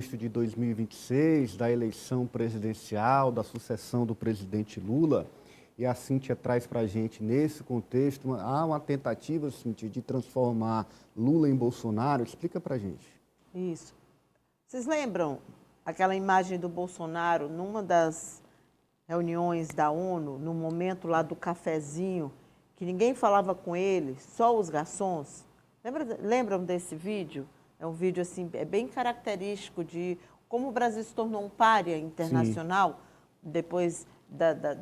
de 2026, da eleição presidencial, da sucessão do presidente Lula, e a Cíntia traz para a gente, nesse contexto, há uma tentativa, Cíntia, de transformar Lula em Bolsonaro. Explica para a gente. Isso. Vocês lembram aquela imagem do Bolsonaro numa das reuniões da ONU, no momento lá do cafezinho, que ninguém falava com ele, só os garçons? Lembram desse vídeo? É um vídeo assim, é bem característico de como o Brasil se tornou um pária internacional. Sim. Depois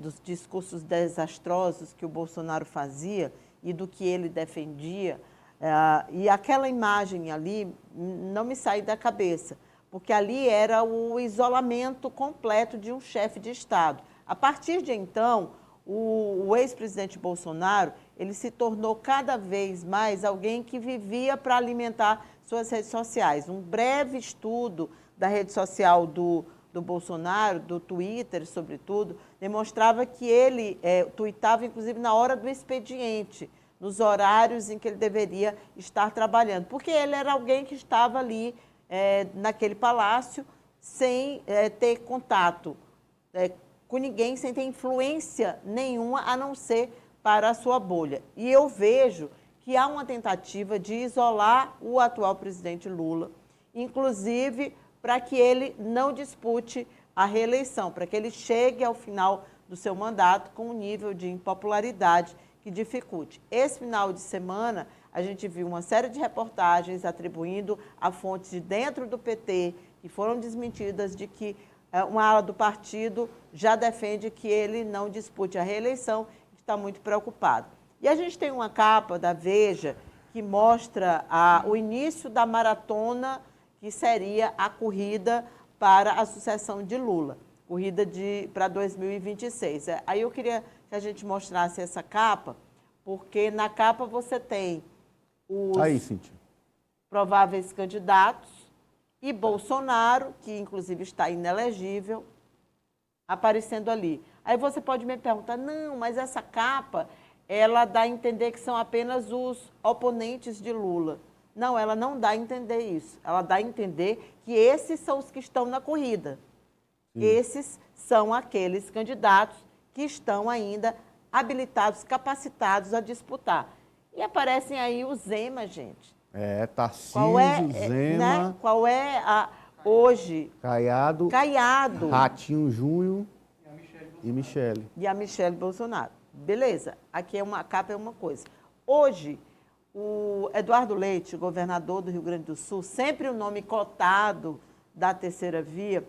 dos discursos desastrosos que o Bolsonaro fazia e do que ele defendia. E aquela imagem ali não me sai da cabeça, porque ali era o isolamento completo de um chefe de Estado. A partir de então, o ex-presidente Bolsonaro, ele se tornou cada vez mais alguém que vivia para alimentar suas redes sociais. Um breve estudo da rede social do Bolsonaro, do Twitter, sobretudo, demonstrava que ele tuitava, inclusive, na hora do expediente, nos horários em que ele deveria estar trabalhando, porque ele era alguém que estava ali naquele palácio sem ter contato com ninguém, sem ter influência nenhuma, a não ser para a sua bolha. E eu vejo que há uma tentativa de isolar o atual presidente Lula, inclusive para que ele não dispute a reeleição, para que ele chegue ao final do seu mandato com um nível de impopularidade que dificulte. Esse final de semana, a gente viu uma série de reportagens atribuindo a fontes de dentro do PT, que foram desmentidas, de que uma ala do partido já defende que ele não dispute a reeleição, que está muito preocupado. E a gente tem uma capa da Veja que mostra o início da maratona, que seria a corrida para a sucessão de Lula, corrida para 2026. Aí eu queria que a gente mostrasse essa capa, porque na capa você tem os prováveis candidatos e Bolsonaro, que inclusive está inelegível, aparecendo ali. Aí você pode me perguntar, não, mas essa capa, ela dá a entender que são apenas os oponentes de Lula. Não, ela não dá a entender isso. Ela dá a entender que esses são os que estão na corrida. Sim. Esses são aqueles candidatos que estão ainda habilitados, capacitados a disputar. E aparecem aí o Zema, gente. Tarcísio, Zema... Né? Qual é hoje? Caiado. Ratinho Júnior e Michele. E a Michele Bolsonaro. Beleza, aqui a capa é uma coisa. Hoje, o Eduardo Leite, governador do Rio Grande do Sul, sempre o nome cotado da terceira via,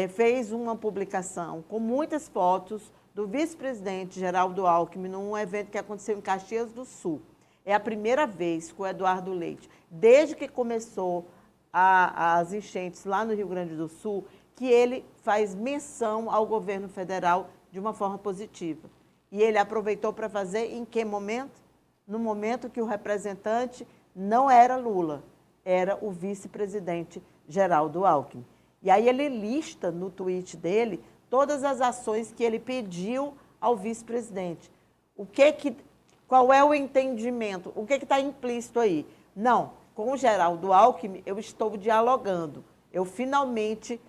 fez uma publicação com muitas fotos do vice-presidente Geraldo Alckmin num evento que aconteceu em Caxias do Sul. É a primeira vez que o Eduardo Leite, desde que começou as enchentes lá no Rio Grande do Sul, que ele faz menção ao governo federal de uma forma positiva. E ele aproveitou para fazer em que momento? No momento que o representante não era Lula, era o vice-presidente Geraldo Alckmin. E aí ele lista no tweet dele todas as ações que ele pediu ao vice-presidente. Qual é o entendimento? O que está implícito aí? Não, com o Geraldo Alckmin eu estou dialogando. Eu finalmente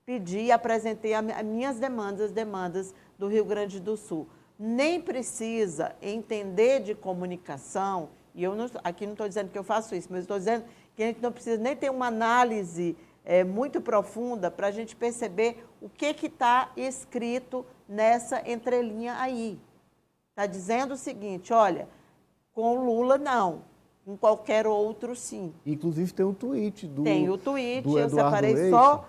pedi e apresentei as minhas demandas, as demandas do Rio Grande do Sul. Nem precisa entender de comunicação, e eu aqui não estou dizendo que eu faço isso, mas estou dizendo que a gente não precisa nem ter uma análise muito profunda para a gente perceber o que está escrito nessa entrelinha aí. Está dizendo o seguinte, olha, com Lula não, com qualquer outro sim. Inclusive tem um tweet do Tem o tweet, do eu separei Leite. Só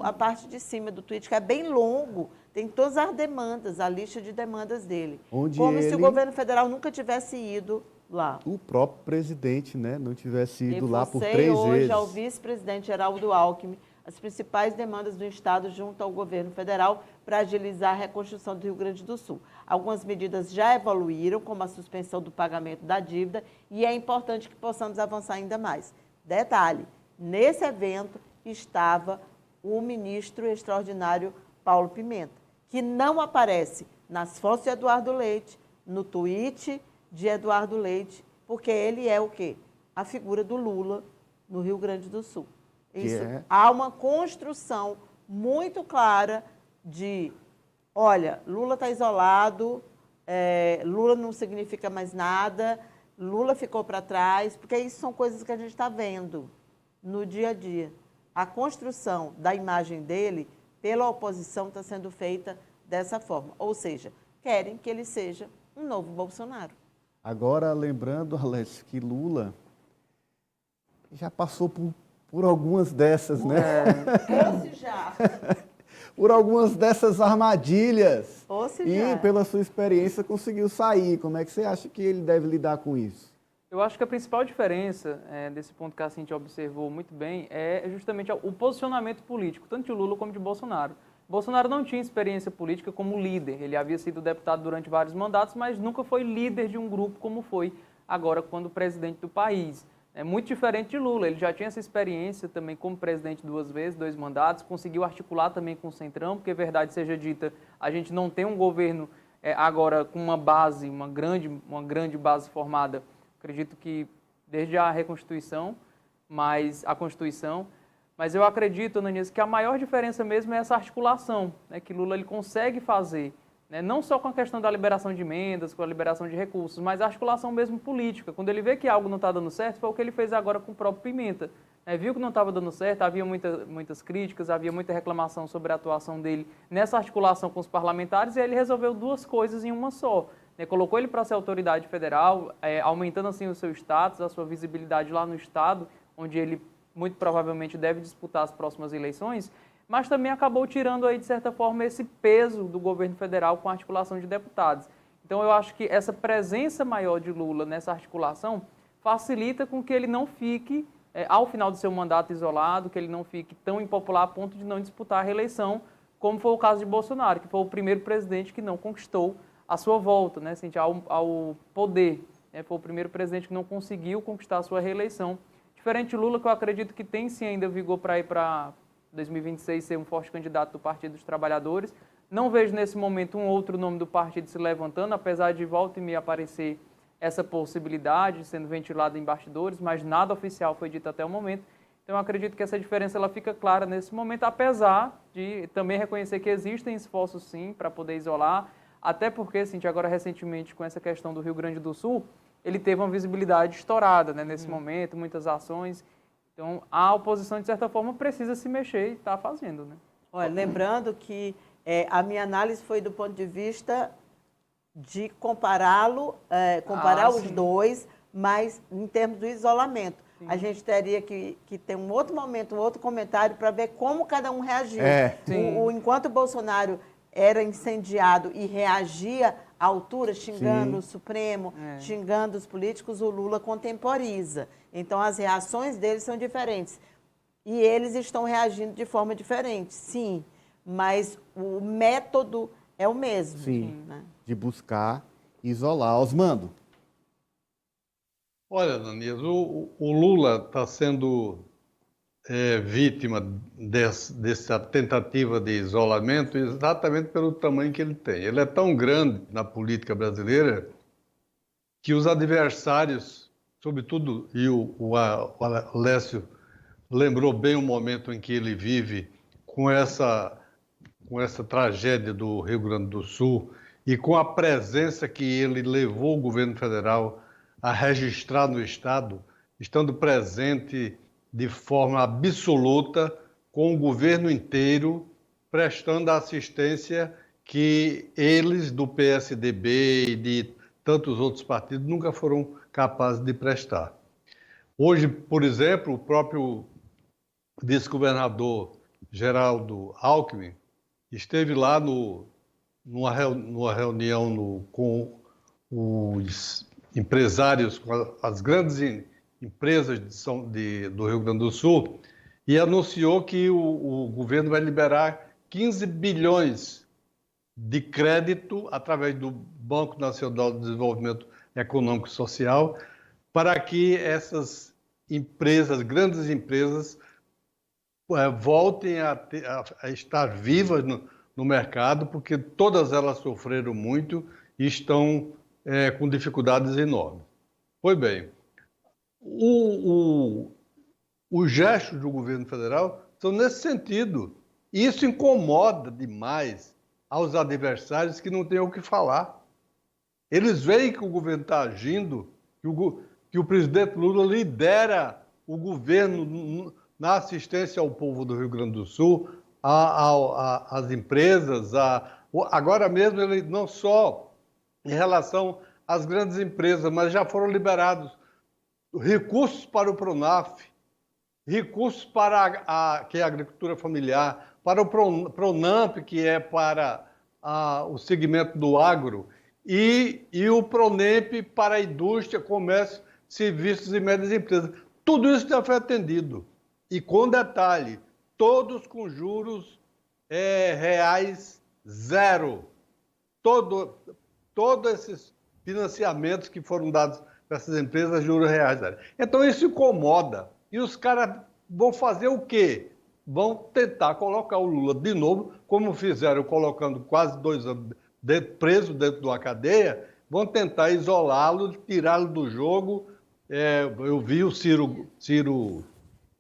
a parte de cima do tweet, que é bem longo, tem todas as demandas, a lista de demandas dele. Como se o governo federal nunca tivesse ido lá. O próprio presidente, né, não tivesse ido lá por 3 vezes. Hoje ao vice-presidente Geraldo Alckmin as principais demandas do Estado junto ao governo federal para agilizar a reconstrução do Rio Grande do Sul. Algumas medidas já evoluíram, como a suspensão do pagamento da dívida, e é importante que possamos avançar ainda mais. Detalhe, nesse evento estava o ministro extraordinário Paulo Pimenta, que não aparece nas fontes de Eduardo Leite, no tweet de Eduardo Leite, porque ele é o quê? A figura do Lula no Rio Grande do Sul. Isso. Há uma construção muito clara de, olha, Lula está isolado, Lula não significa mais nada, Lula ficou para trás, porque isso são coisas que a gente está vendo no dia a dia. A construção da imagem dele pela oposição está sendo feita dessa forma. Ou seja, querem que ele seja um novo Bolsonaro. Agora, lembrando, Alex, que Lula já passou por algumas dessas, né? Ou se já. Por algumas dessas armadilhas. Ou se E, já. pela sua experiência, conseguiu sair. Como é que você acha que ele deve lidar com isso? Eu acho que a principal diferença desse ponto que a Cintia observou muito bem é justamente o posicionamento político, tanto de Lula como de Bolsonaro. Bolsonaro não tinha experiência política como líder. Ele havia sido deputado durante vários mandatos, mas nunca foi líder de um grupo como foi agora quando presidente do país. É muito diferente de Lula. Ele já tinha essa experiência também como presidente 2 vezes, 2 mandatos, conseguiu articular também com o Centrão, porque, verdade seja dita, a gente não tem um governo agora com uma base, uma grande base formada. Acredito que desde a Reconstituição, mas a Constituição. Mas eu acredito, Ananias, que a maior diferença mesmo é essa articulação, né, que Lula ele consegue fazer, né, não só com a questão da liberação de emendas, com a liberação de recursos, mas a articulação mesmo política. Quando ele vê que algo não está dando certo, foi o que ele fez agora com o próprio Pimenta. Né, viu que não estava dando certo, havia muitas críticas, havia muita reclamação sobre a atuação dele nessa articulação com os parlamentares, e aí ele resolveu 2 coisas em uma só. Né, colocou ele para ser autoridade federal, aumentando assim o seu status, a sua visibilidade lá no Estado, onde ele muito provavelmente deve disputar as próximas eleições, mas também acabou tirando aí, de certa forma, esse peso do governo federal com a articulação de deputados. Então, eu acho que essa presença maior de Lula nessa articulação facilita com que ele não fique, ao final do seu mandato, isolado, que ele não fique tão impopular a ponto de não disputar a reeleição, como foi o caso de Bolsonaro, que foi o primeiro presidente que não conquistou a sua volta, né, ao poder. Foi o primeiro presidente que não conseguiu conquistar a sua reeleição. Diferente de Lula, que eu acredito que tem sim ainda vigor para ir para 2026 ser um forte candidato do Partido dos Trabalhadores. Não vejo nesse momento um outro nome do partido se levantando, apesar de volta e meia aparecer essa possibilidade sendo ventilada em bastidores, mas nada oficial foi dito até o momento. Então eu acredito que essa diferença ela fica clara nesse momento, apesar de também reconhecer que existem esforços sim para poder isolar, até porque, Cintia, agora recentemente com essa questão do Rio Grande do Sul, ele teve uma visibilidade estourada, né, nesse momento, muitas ações. Então, a oposição, de certa forma, precisa se mexer e está fazendo. Né? Olha, lembrando que a minha análise foi do ponto de vista de comparar os dois, mas em termos do isolamento. Sim. A gente teria que ter um outro momento, um outro comentário para ver como cada um reagiu. Enquanto o Bolsonaro era incendiado e reagia à altura, xingando o Supremo, xingando os políticos, o Lula contemporiza. Então, as reações deles são diferentes. E eles estão reagindo de forma diferente, sim. Mas o método é o mesmo. Sim, né? De buscar isolar. Osmando. Olha, Ananias, o Lula está sendo vítima dessa tentativa de isolamento exatamente pelo tamanho que ele tem. Ele é tão grande na política brasileira que os adversários, sobretudo, e o Alessio lembrou bem o momento em que ele vive com essa tragédia do Rio Grande do Sul e com a presença que ele levou o governo federal a registrar no Estado, estando presente de forma absoluta com o governo inteiro, prestando a assistência que eles do PSDB e de tantos outros partidos nunca foram capazes de prestar. Hoje, por exemplo, o próprio vice-governador Geraldo Alckmin esteve lá numa reunião com os empresários, com as grandes empresas do Rio Grande do Sul, e anunciou que o governo vai liberar 15 bilhões de crédito através do Banco Nacional de Desenvolvimento Econômico e Social para que essas empresas, grandes empresas, voltem a estar vivas no mercado, porque todas elas sofreram muito e estão com dificuldades enormes. Pois bem, os gestos do governo federal são nesse sentido. E isso incomoda demais aos adversários que não têm o que falar. Eles veem que o governo está agindo, que o presidente Lula lidera o governo na assistência ao povo do Rio Grande do Sul, às empresas, agora mesmo ele não só em relação às grandes empresas, mas já foram liberados recursos para o Pronaf, recursos para que é a agricultura familiar, para o Pronamp, que é para o segmento do agro, e o Pronamp para a indústria, comércio, serviços e médias empresas. Tudo isso já foi atendido. E com detalhe, todos com juros reais zero. Todos esses financiamentos que foram dados para essas empresas, juros reais zero. Então isso incomoda. E os caras vão fazer o quê? Vão tentar colocar o Lula de novo, como fizeram colocando quase 2 anos preso dentro de uma cadeia, vão tentar isolá-lo, tirá-lo do jogo. Eu vi o Ciro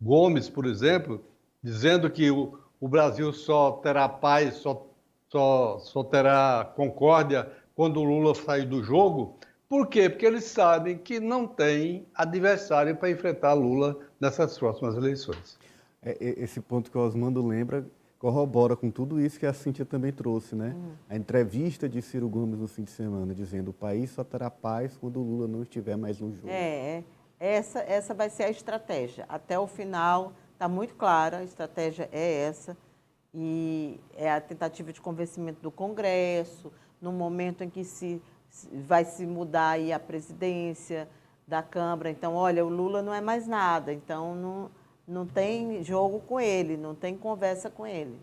Gomes, por exemplo, dizendo que o Brasil só terá paz, só terá concórdia quando o Lula sair do jogo. Por quê? Porque eles sabem que não tem adversário para enfrentar Lula nessas próximas eleições. Esse ponto que o Osmando lembra corrobora com tudo isso que a Cíntia também trouxe, né? A entrevista de Ciro Gomes no fim de semana, dizendo: o país só terá paz quando o Lula não estiver mais no jogo. Essa vai ser a estratégia. Até o final, está muito clara, a estratégia é essa. E é a tentativa de convencimento do Congresso, no momento em que vai se mudar aí a presidência da Câmara. Então, olha, o Lula não é mais nada, então não tem jogo com ele, não tem conversa com ele.